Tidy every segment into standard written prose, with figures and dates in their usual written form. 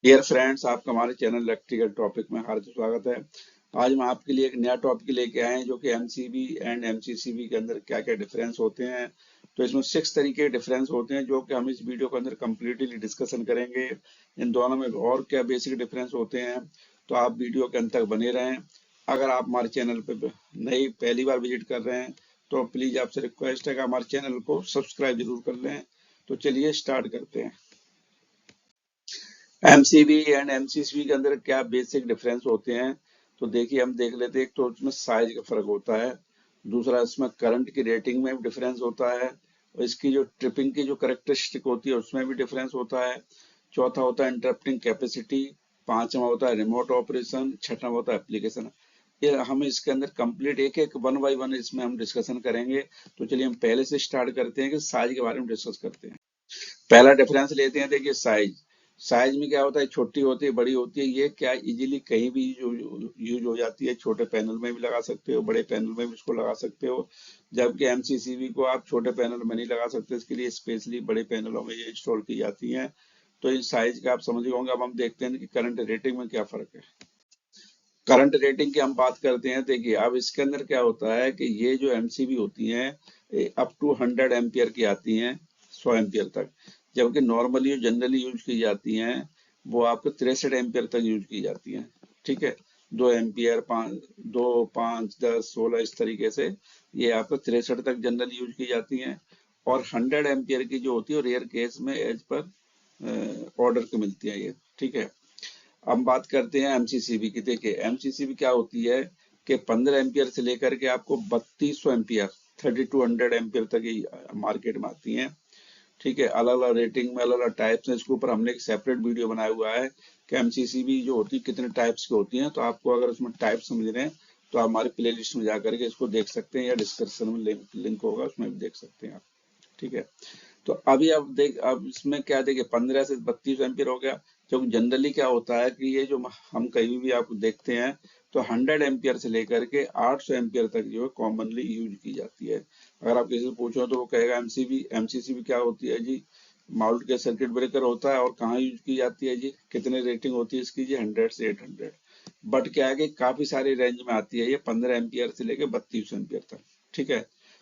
Dear friends, आपका हमारे channel electrical topic में हार्दिक स्वागत है। आज हम आपके लिए एक नया टॉपिक लेके आए हैं जो कि एमसीबी एंड एमसीसीबी के अंदर क्या क्या डिफरेंस होते हैं। तो इसमें 6 तरीके के डिफरेंस होते हैं जो कि हम इस वीडियो के अंदर कम्प्लीटली डिस्कशन करेंगे। इन दोनों में और क्या बेसिक डिफरेंस होते हैं, तो आप वीडियो के अंत तक बने रहें। अगर आप हमारे चैनल पर नई पहली बार विजिट कर रहे हैं तो प्लीज आपसे रिक्वेस्ट है कि हमारे चैनल को सब्सक्राइब जरूर कर लें। तो चलिए स्टार्ट करते हैं। एमसीबी एंड एमसीसी के अंदर क्या बेसिक डिफरेंस होते हैं, तो देखिए हम देख लेते हैं। एक तो उसमें साइज का फर्क होता है, दूसरा इसमें करंट की रेटिंग में भी डिफरेंस होता है, और इसकी जो ट्रिपिंग की जो करेक्टरिस्टिक होती है उसमें भी डिफरेंस होता है। चौथा होता है इंटरप्टिंग कैपेसिटी, पांचवा होता है रिमोट ऑपरेशन, छठा होता है एप्लीकेशन। ये हम इसके अंदर कंप्लीट एक एक वन बाई वन इसमें हम डिस्कशन करेंगे। तो चलिए हम पहले से स्टार्ट करते हैं कि साइज के बारे में डिस्कस करते हैं। पहला डिफरेंस लेते हैं। देखिए साइज, साइज में क्या होता है, छोटी होती है बड़ी होती है। ये क्या इजीली कहीं भी यूज हो जाती है। छोटे पैनल में भी लगा सकते हो, बड़े पैनल में भी इसको लगा सकते हो, जबकि एमसीसीबी को आप छोटे पैनल में नहीं लगा सकते। इसके लिए स्पेशली बड़े पैनलों में ये इंस्टॉल की जाती हैं। तो इस साइज का आप समझ गए होंगे। अब हम देखते हैं कि करंट रेटिंग में क्या फर्क है। करंट रेटिंग की हम बात करते हैं। देखिए अब इसके अंदर क्या होता है कि ये जो एमसीबी होती हैं अप टू 100 एम्पियर की आती हैं, 100 एम्पियर तक। जबकि नॉर्मली जनरली यूज की जाती हैं वो आपको 63 एम्पियर तक यूज की जाती हैं। ठीक है, 2 एम्पियर, 2, 5, 10, 16 इस तरीके से ये आपको 63 तक जनरली यूज की जाती हैं। और 100 एम्पियर की जो होती है रेयर केस में एज पर ऑर्डर की मिलती है ये। ठीक है, हम बात करते हैं एमसीसीबी की। देखिए एमसीसीबी क्या होती है कि 15 एम्पियर से लेकर के आपको 3200 एम्पियर, 3200 एम्पियर तक ही मार्केट में आती हैं। ठीक है, अलग अलग रेटिंग में अलग अलग टाइप्स हैं। इसके ऊपर हमने एक सेपरेट वीडियो बनाया हुआ है कि एमसीसीबी जो होती है कितने टाइप्स की होती हैं। तो आपको अगर उसमें टाइप समझ रहे हैं तो आप हमारे प्ले लिस्ट में जाकर के इसको देख सकते हैं, या डिस्क्रिप्शन में लिंक होगा उसमें भी देख सकते हैं आप। ठीक है, तो अभी अब देख, अब इसमें क्या देखिए 15 से 32 एम्पियर हो गया। जब जनरली क्या होता है कि ये जो हम कहीं भी आप देखते हैं तो 100 एम्पियर से लेकर के 800 एम्पियर तक जो है कॉमनली यूज की जाती है। अगर आप किसी से पूछो तो वो कहेगा एमसीबी एमसीसीबी क्या होती है जी, माउंट के सर्किट ब्रेकर होता है। और कहाँ यूज की जाती है जी, कितने रेटिंग होती है इसकी जी, 100 से 800। बट क्या है कि काफी सारी रेंज में आती है ये, 15 एम्पियर से लेकर 32 एम्पियर तक। ठीक है,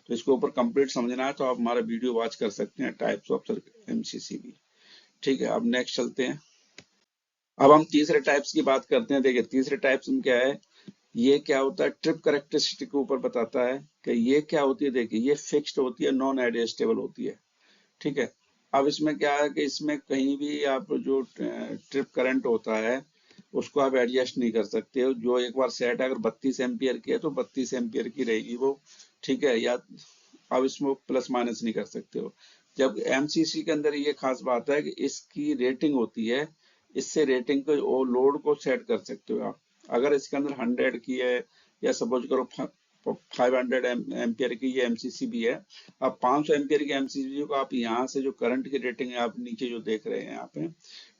तो इसको ऊपर कंप्लीट समझना है तो आप हमारा वीडियो वॉच कर सकते हैं, टाइप्स ऑफ एमसीसीबी। ठीक है, अब नेक्स्ट चलते हैं। अब हम तीसरे टाइप्स की बात करते हैं। देखिए तीसरे टाइप्स में क्या है, ये क्या होता है, ट्रिप करेक्टरिस्टिक के ऊपर बताता है कि ये क्या होती है। देखिए ये फिक्स्ड होती है, नॉन एडजस्टेबल होती है। ठीक है, अब इसमें क्या है कि इसमें कहीं भी आप जो ट्रिप करंट होता है उसको आप एडजस्ट नहीं कर सकते हो। जो एक बार सेट अगर 32 एम्पियर की है तो 32 एम्पियर की रहेगी वो। ठीक है, या अब इसमें प्लस माइनस नहीं कर सकते हो। जब एमसीसी के अंदर ये खास बात है कि इसकी रेटिंग होती है, इससे रेटिंग को लोड को सेट कर सकते हो आप। अगर इसके अंदर 100 की है, या सपोज करो 500 एम्पियर की ये एमसीसी भी है। अब 500 एम्पियर की एमसीसी को आप यहाँ से जो करंट की रेटिंग है आप नीचे जो देख रहे हैं यहाँ पे,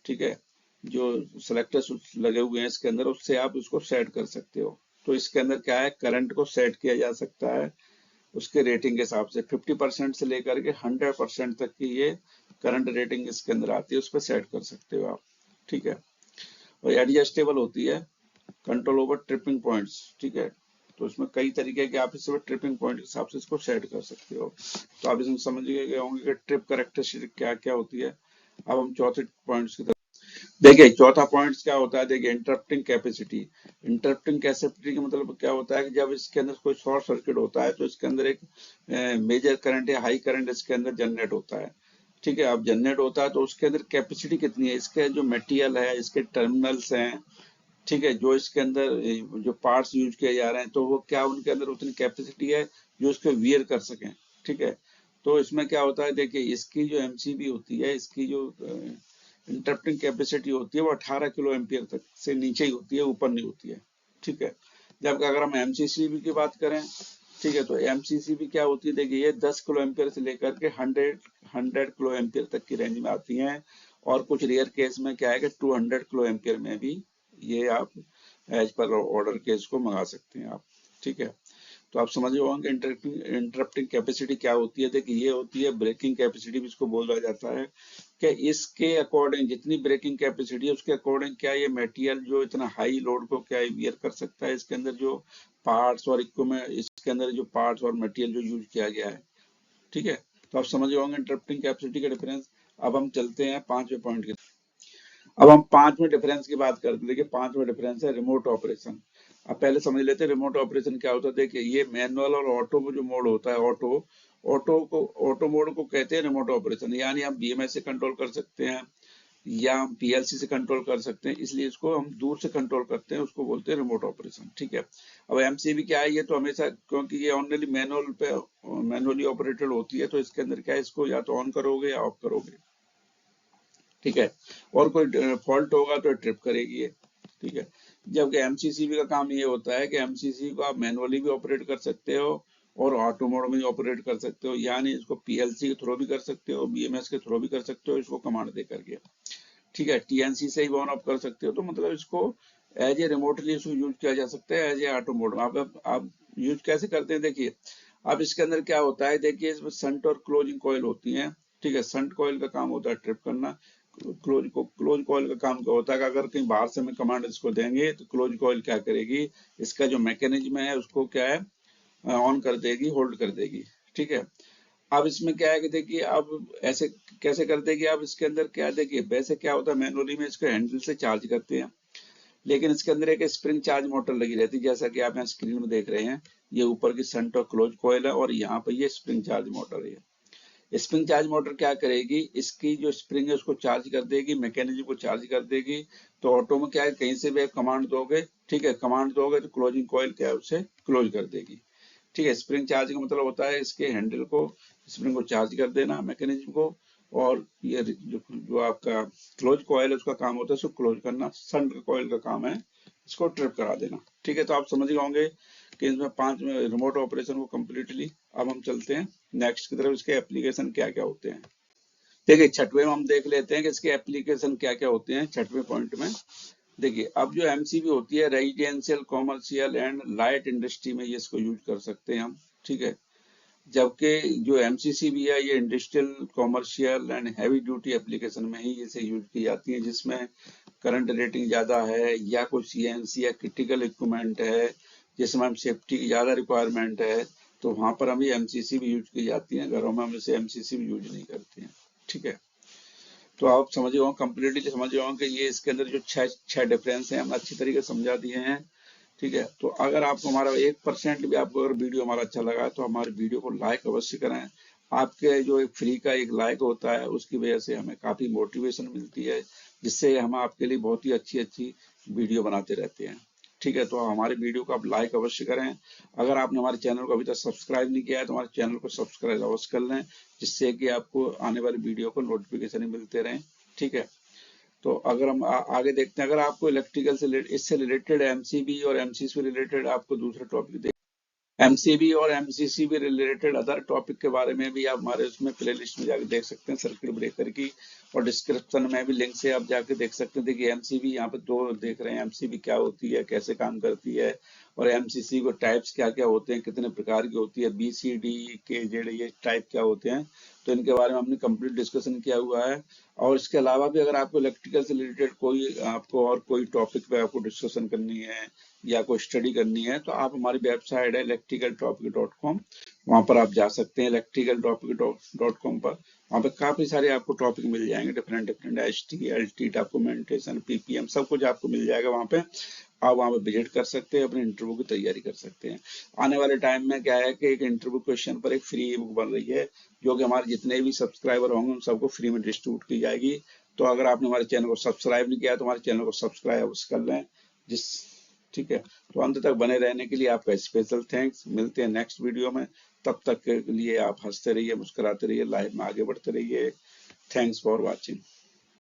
ठीक है, जो सेलेक्टर्स लगे हुए हैं इसके अंदर, उससे आप उसको सेट कर सकते हो। तो इसके अंदर क्या है, करंट को सेट किया जा सकता है उसके रेटिंग के हिसाब से। 50% से लेकर के 100% तक की ये करंट रेटिंग इसके अंदर आती है, उस पर सेट कर सकते हो आप। ठीक है, और एडजस्टेबल होती है, कंट्रोल ओवर ट्रिपिंग पॉइंट्स। ठीक है, तो इसमें कई तरीके के आप इसमें ट्रिपिंग पॉइंट के हिसाब से इसको सेट कर सकते हो। तो आप इसमें समझ गए होंगे कि ट्रिप करेक्टरिस्टिक क्या क्या होती है। अब हम चौथे पॉइंट्स की तरफ देखिए। चौथा पॉइंट क्या होता है, देखिए इंटरप्टिंग कैपेसिटी। इंटरप्टिंग कैपेसिटी का मतलब क्या होता है कि जब इसके अंदर कोई शॉर्ट सर्किट होता है तो इसके अंदर एक मेजर करंट या हाई करंट इसके अंदर जनरेट होता है। ठीक है, अब जनरेट होता है तो उसके अंदर कैपेसिटी कितनी है, इसके जो मटेरियल है, इसके टर्मिनल्स हैं, ठीक है, जो इसके अंदर जो पार्ट्स यूज किए जा रहे हैं, तो वो क्या उनके अंदर उतनी कैपेसिटी है जो उसको वियर कर सकें। ठीक है, तो इसमें क्या होता है, देखिए इसकी जो एमसीबी होती है, इसकी जो इंटरप्टिंग कैपेसिटी होती है वो 18 किलो एम्पियर तक से नीचे ही होती है, ऊपर नहीं होती है। ठीक है, जबकि अगर हम एमसीसीबी की बात करें, ठीक है, तो एमसीसीबी क्या होती है, देखिए ये 10 किलो एम्पियर से लेकर के 100 किलो एम्पियर तक की रेंज में आती हैं। और कुछ रेयर केस में क्या है कि 200 किलो एम्पियर में भी ये आप एज पर ऑर्डर के इसको मंगा सकते हैं आप। ठीक है, तो आप समझ रहे होंगे इंटरप्टिंग कैपेसिटी क्या होती है। देखिए ये होती है ब्रेकिंग कैपेसिटी भी इसको बोला जाता है कि इसके अकॉर्डिंग जितनी ब्रेकिंग कैपेसिटी है उसके अकॉर्डिंग क्या ये मटेरियल जो इतना हाई लोड को क्या बियर कर सकता है। इसके अंदर जो पार्ट्स और इक्विपमेंट, इसके अंदर जो पार्ट्स और मटेरियल जो यूज किया गया है, ठीक है। तो आप समझ रहे होंगे इंटरप्टिंग कैपेसिटी का डिफरेंस। अब हम चलते हैं 5वें पॉइंट की। अब हम 5वें डिफरेंस की बात करते हैं। देखिए 5वां डिफरेंस है रिमोट ऑपरेशन। अब पहले समझ लेते हैं रिमोट ऑपरेशन क्या होता है। देखिए ये मैनुअल और ऑटो में जो मोड होता है, ऑटो मोड को कहते हैं रिमोट ऑपरेशन। यानी हम बीएमएस से कंट्रोल कर सकते हैं या हम पीएलसी से कंट्रोल कर सकते हैं, इसलिए इसको हम दूर से कंट्रोल करते हैं, उसको बोलते हैं रिमोट ऑपरेशन, ठीक है। अब एमसीबी क्या है, ये तो हमेशा, क्योंकि ये ओनली मैनुअली ऑपरेटेड होती है, तो इसके अंदर क्या है, इसको या तो ऑन करोगे या ऑफ करोगे, ठीक है। और कोई फॉल्ट होगा तो ट्रिप करेगी ये, ठीक है। जबकि एमसीसीबी का काम ये होता है कि एमसीसी को आप मैनुअली भी ऑपरेट कर सकते हो और ऑटो मोड में भी ऑपरेट कर सकते हो, यानी इसको पीएलसी के थ्रू भी कर सकते हो, बीएमएस के थ्रू भी कर सकते हो, इसको कमांड दे करके, ठीक है। टीएनसी से ही ऑन ऑफ कर सकते हो। तो मतलब इसको एज ए रिमोटली इसको यूज किया जा सकता है एज ए ऑटो मोड में। आप यूज कैसे करते हैं, देखिए अब इसके अंदर क्या होता है, देखिए इसमें संट और क्लोजिंग कॉइल होती है, ठीक है। संट कॉइल का काम होता है ट्रिप करना, क्लोज कॉइल का काम क्या होता है कि अगर कहीं बाहर से हमें कमांड इसको देंगे तो क्लोज कॉइल क्या करेगी, इसका जो मैकेनिज्म है उसको क्या है ऑन कर देगी, होल्ड कर देगी, ठीक है। अब इसमें क्या है कि देखिए अब ऐसे कैसे करते हैं कि अब इसके अंदर क्या, देखिए वैसे क्या होता है मैनुअली में इसको हैंडल से चार्ज करते हैं, लेकिन इसके अंदर एक स्प्रिंग चार्ज मोटर लगी रहती है, जैसा कि आप यहाँ स्क्रीन में देख रहे हैं। ये ऊपर की संट और क्लोज कॉइल है और यहाँ पर ये स्प्रिंग चार्ज मोटर है। स्प्रिंग चार्ज मोटर क्या करेगी, इसकी जो स्प्रिंग है उसको चार्ज कर देगी, मैकेनिज्म को चार्ज कर देगी। तो ऑटो में क्या है, कहीं से भी एक कमांड दोगे, ठीक है, कमांड दोगे तो क्लोजिंग कॉइल क्या है उसे क्लोज कर देगी, ठीक है। स्प्रिंग चार्ज का मतलब होता है इसके हैंडल को, स्प्रिंग को चार्ज कर देना, मैकेनिज्म को, और ये जो आपका क्लोज कॉइल है उसका काम होता है इसको क्लोज करना, संट कॉइल का काम है इसको ट्रिप करा देना, ठीक है। तो आप समझ गए होंगे कि इसमें 5 रिमोट ऑपरेशन को कम्प्लीटली। अब हम चलते हैं नेक्स्ट की तरफ, इसके एप्लीकेशन क्या क्या होते हैं। देखिए 6वें में हम देख लेते हैं कि इसके एप्लीकेशन क्या क्या होते हैं 6वें पॉइंट में। देखिए अब जो एमसीबी होती है residential, commercial and light industry में ये इसको यूज कर सकते हैं हम, ठीक है। जबकि जो एमसीसी भी है ये industrial, commercial and heavy duty application में ही इसे यूज की जाती है, जिसमें करंट रेटिंग ज्यादा है या कोई सीएनसी या क्रिटिकल इक्विपमेंट है जिसमें हम सेफ्टी की ज्यादा रिक्वायरमेंट है, तो वहां पर हम ये एमसीसी भी यूज की जाती है। घरों में हम इसे एमसीसी भी यूज नहीं करते हैं, ठीक है। तो आप समझ होंगे, कम्प्लीटली समझ होंगे कि ये इसके अंदर जो छह डिफरेंस हैं हम अच्छी तरीके से समझा दिए हैं, ठीक है। तो अगर आपको हमारा 1% भी आपको अगर वीडियो हमारा अच्छा लगा तो हमारे वीडियो को लाइक अवश्य करें। आपके जो एक फ्री का एक लाइक होता है उसकी वजह से हमें काफी मोटिवेशन मिलती है, जिससे हम आपके लिए बहुत ही अच्छी अच्छी वीडियो बनाते रहते हैं, ठीक है। तो हमारे वीडियो को आप लाइक अवश्य करें। अगर आपने हमारे चैनल को अभी तक सब्सक्राइब नहीं किया है तो हमारे चैनल को सब्सक्राइब अवश्य कर लें, जिससे कि आपको आने वाली वीडियो को नोटिफिकेशन मिलते रहें, ठीक है। तो अगर हम आगे देखते हैं, अगर आपको इलेक्ट्रिकल से इससे रिलेटेड एमसीबी और एमसीसी से रिलेटेड आपको दूसरा टॉपिक एमसीबी और एमसीसी भी रिलेटेड अदर टॉपिक के बारे में भी आप हमारे उसमें प्लेलिस्ट में जाके देख सकते हैं, सर्किट ब्रेकर की, और डिस्क्रिप्शन में भी लिंक से आप जाके देख सकते हैं। देखिए एमसीबी यहाँ पे 2 देख रहे हैं, एमसीबी क्या होती है, कैसे काम करती है, और एमसीसी को टाइप्स क्या क्या होते हैं, कितने प्रकार की होती है, BCD के जेड ये टाइप क्या होते हैं, तो इनके बारे में हमने कंप्लीट डिस्कशन किया हुआ है। और इसके अलावा भी अगर आपको इलेक्ट्रिकल से रिलेटेड कोई आपको और कोई टॉपिक पे आपको डिस्कशन करनी है या कोई स्टडी करनी है तो आप हमारी वेबसाइट है electricaltopic.com, वहां पर आप जा सकते हैं electricaltopic.com पर। वहां पर काफी सारे आपको टॉपिक मिल जाएंगे, different different HT LT documentation PPM सब कुछ आपको मिल जाएगा वहां पे। आप वहां पे विजिट कर सकते हैं, अपने इंटरव्यू की तैयारी कर सकते हैं। आने वाले टाइम में क्या है कि एक इंटरव्यू क्वेश्चन पर एक फ्री बुक बन रही है, जो कि हमारे जितने भी सब्सक्राइबर होंगे उन सबको फ्री में डिस्ट्रीब्यूट की जाएगी। तो अगर आपने हमारे चैनल को सब्सक्राइब नहीं किया तो हमारे चैनल को सब्सक्राइब कर लें, जिस ठीक है। तो अंत तक बने रहने के लिए आपका स्पेशल थैंक्स। मिलते हैं नेक्स्ट वीडियो में, तब तक के लिए आप हंसते रहिए, मुस्कुराते रहिए, लाइफ में आगे बढ़ते रहिए। Thanks for watching.